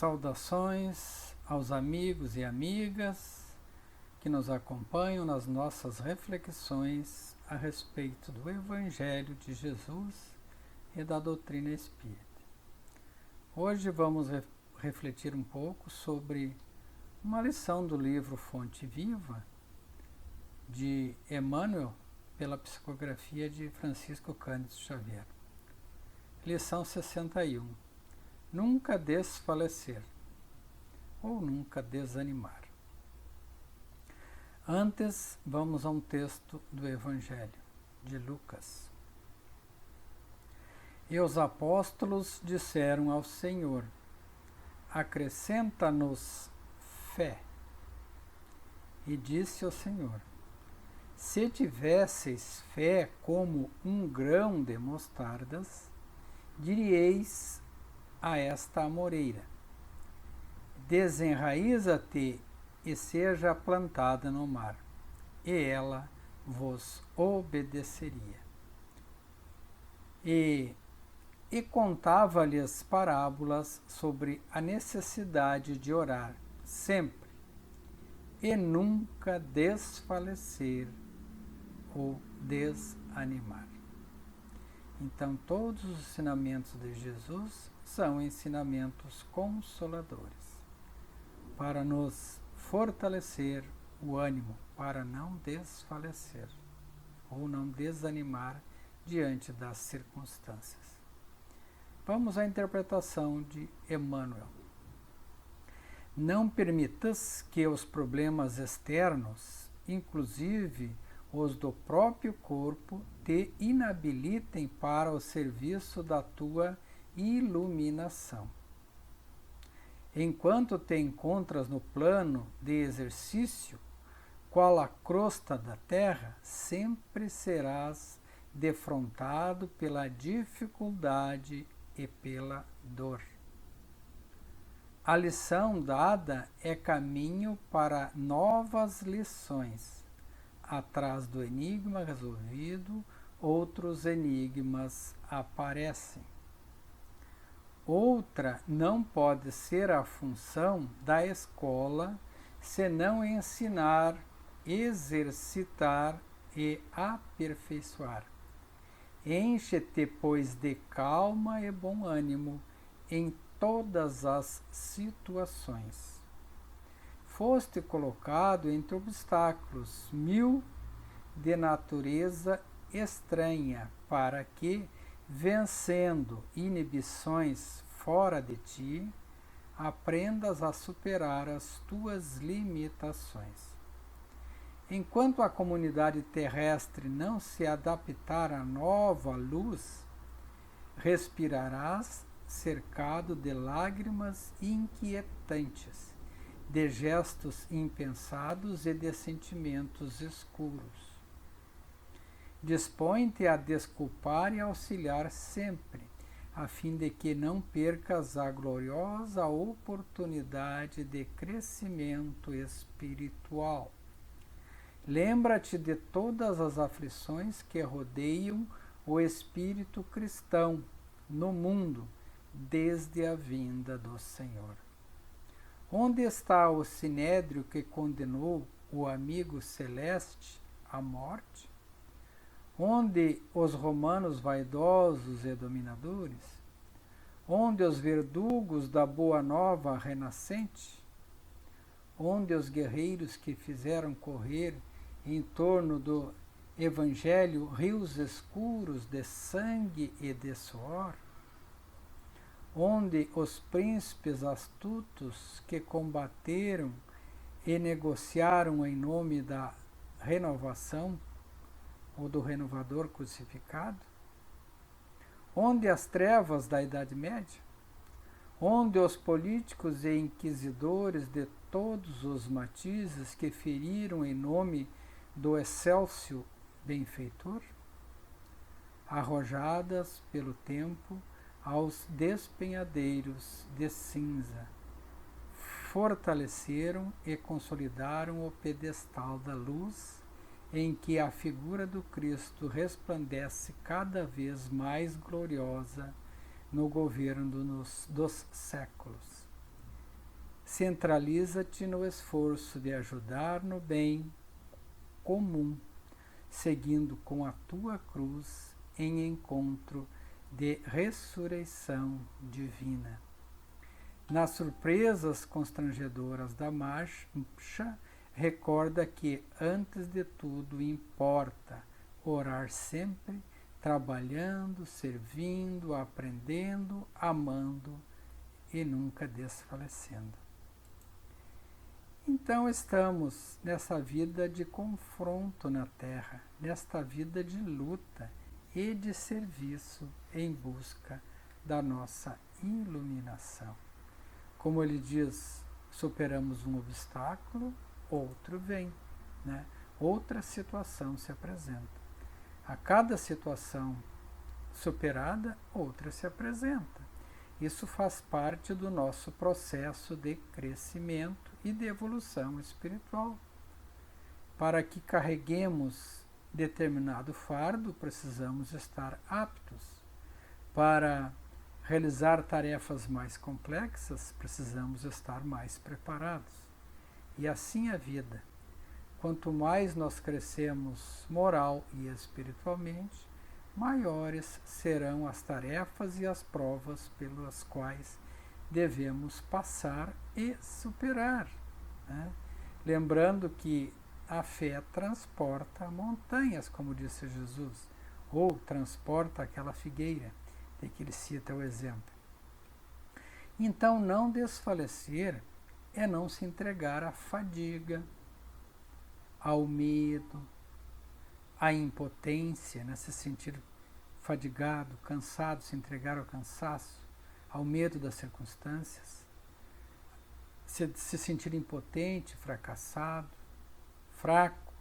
Saudações aos amigos e amigas que nos acompanham nas nossas reflexões a respeito do Evangelho de Jesus e da doutrina espírita. Hoje vamos refletir um pouco sobre uma lição do livro Fonte Viva, de Emmanuel, pela psicografia de Francisco Cândido Xavier. Lição 61. Nunca desfalecer ou nunca desanimar. Antes, vamos a um texto do Evangelho de Lucas. E os apóstolos disseram ao Senhor: acrescenta-nos fé. E disse o Senhor: se tivesseis fé como um grão de mostardas, diríeis a esta amoreira: desenraiza-te e seja plantada no mar, e ela vos obedeceria. E contava-lhes parábolas sobre a necessidade de orar sempre e nunca desfalecer ou desanimar. Então, todos os ensinamentos de Jesus são ensinamentos consoladores, para nos fortalecer o ânimo, para não desfalecer ou não desanimar diante das circunstâncias. Vamos à interpretação de Emmanuel. Não permitas que os problemas externos, inclusive os do próprio corpo, te inabilitem para o serviço da tua iluminação. Enquanto te encontras no plano de exercício, qual a crosta da terra, sempre serás defrontado pela dificuldade e pela dor. A lição dada é caminho para novas lições. Atrás do enigma resolvido, outros enigmas aparecem. Outra não pode ser a função da escola, senão ensinar, exercitar e aperfeiçoar. Enche-te, pois, de calma e bom ânimo em todas as situações. Foste colocado entre obstáculos 1000 de natureza estranha, para que, vencendo inibições fora de ti, aprendas a superar as tuas limitações. Enquanto a comunidade terrestre não se adaptar à nova luz, respirarás cercado de lágrimas inquietantes, de gestos impensados e de sentimentos escuros. Dispõe-te a desculpar e auxiliar sempre, a fim de que não percas a gloriosa oportunidade de crescimento espiritual. Lembra-te de todas as aflições que rodeiam o espírito cristão no mundo desde a vinda do Senhor. Onde está o sinédrio que condenou o amigo celeste à morte? Onde os romanos vaidosos e dominadores? Onde os verdugos da boa nova renascente? Onde os guerreiros que fizeram correr em torno do Evangelho rios escuros de sangue e de suor? Onde os príncipes astutos que combateram e negociaram em nome da renovação ou do renovador crucificado? Onde as trevas da Idade Média? Onde os políticos e inquisidores de todos os matizes que feriram em nome do excelso benfeitor? Arrojadas pelo tempo aos despenhadeiros de cinza, fortaleceram e consolidaram o pedestal da luz em que a figura do Cristo resplandece cada vez mais gloriosa no governo dos séculos. Centraliza-te no esforço de ajudar no bem comum, seguindo com a tua cruz em encontro de ressurreição divina. Nas surpresas constrangedoras da marcha, recorda que, antes de tudo, importa orar sempre, trabalhando, servindo, aprendendo, amando e nunca desfalecendo. Então estamos nessa vida de confronto na Terra, nesta vida de luta e de serviço em busca da nossa iluminação. Como ele diz, superamos um obstáculo, outro vem, né? Outra situação se apresenta. A cada situação superada, outra se apresenta. Isso faz parte do nosso processo de crescimento e de evolução espiritual. Para que carreguemos determinado fardo, precisamos estar aptos. Para realizar tarefas mais complexas, precisamos estar mais preparados. E assim a vida. Quanto mais nós crescemos moral e espiritualmente, maiores serão as tarefas e as provas pelas quais devemos passar e superar, né? Lembrando que a fé transporta montanhas, como disse Jesus, ou transporta aquela figueira, de que ele cita o exemplo. Então, não desfalecer é não se entregar à fadiga, ao medo, à impotência, né? Se sentir fadigado, cansado, se entregar ao cansaço, ao medo das circunstâncias, se sentir impotente, fracassado, fraco,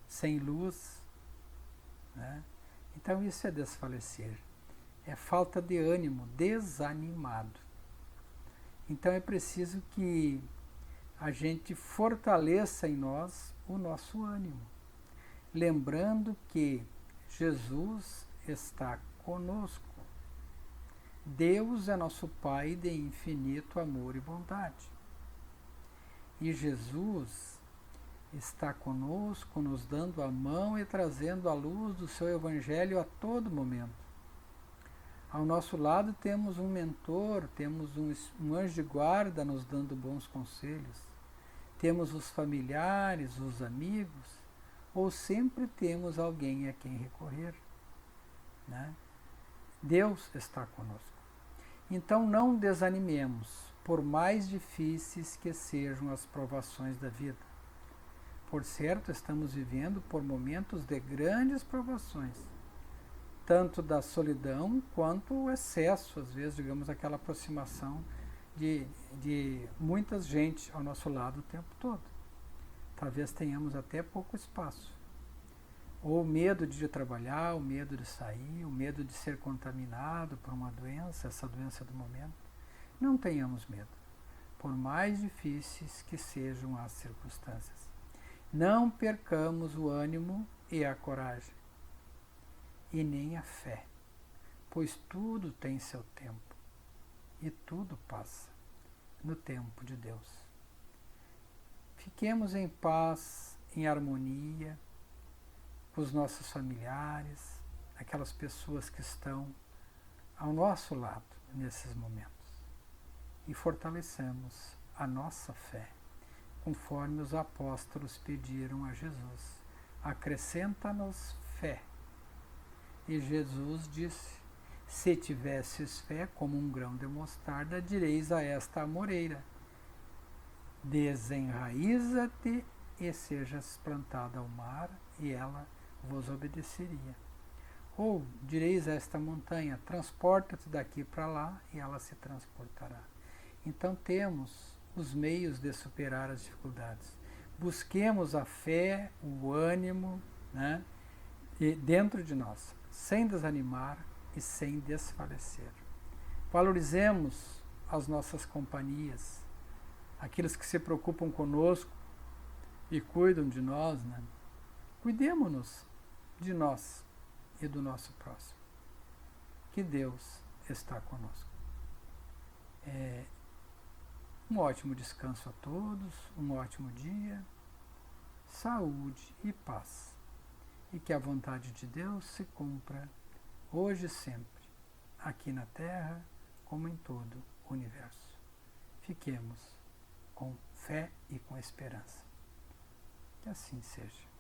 sem luz, né? Então isso é desfalecer, é falta de ânimo, desanimado. Então é preciso que a gente fortaleça em nós o nosso ânimo, lembrando que Jesus está conosco. Deus é nosso Pai de infinito amor e bondade. E Jesus está conosco, nos dando a mão e trazendo a luz do seu Evangelho a todo momento. Ao nosso lado temos um mentor, temos um anjo de guarda nos dando bons conselhos. Temos os familiares, os amigos, ou sempre temos alguém a quem recorrer, né? Deus está conosco. Então não desanimemos, por mais difíceis que sejam as provações da vida. Por certo, estamos vivendo por momentos de grandes provações, tanto da solidão quanto o excesso, às vezes, digamos, aquela aproximação de muita gente ao nosso lado o tempo todo. Talvez tenhamos até pouco espaço. Ou o medo de trabalhar, o medo de sair, o medo de ser contaminado por uma doença, essa doença do momento. Não tenhamos medo, por mais difíceis que sejam as circunstâncias. Não percamos o ânimo e a coragem, e nem a fé, pois tudo tem seu tempo, e tudo passa no tempo de Deus. Fiquemos em paz, em harmonia, com os nossos familiares, aquelas pessoas que estão ao nosso lado nesses momentos. E fortaleçamos a nossa fé, conforme os apóstolos pediram a Jesus. Acrescenta-nos fé. E Jesus disse: se tivesses fé como um grão de mostarda, direis a esta amoreira: desenraiza-te e sejas plantada ao mar, e ela vos obedeceria. Ou direis a esta montanha: transporta-te daqui para lá, e ela se transportará. Então temos os meios de superar as dificuldades. Busquemos a fé, o ânimo, né, dentro de nós, sem desanimar e sem desfalecer. Valorizemos as nossas companhias, aqueles que se preocupam conosco e cuidam de nós, né? Cuidemo-nos de nós e do nosso próximo. Que Deus está conosco. Um ótimo descanso a todos, um ótimo dia, saúde e paz. E que a vontade de Deus se cumpra, hoje e sempre, aqui na Terra, como em todo o universo. Fiquemos com fé e com esperança. Que assim seja.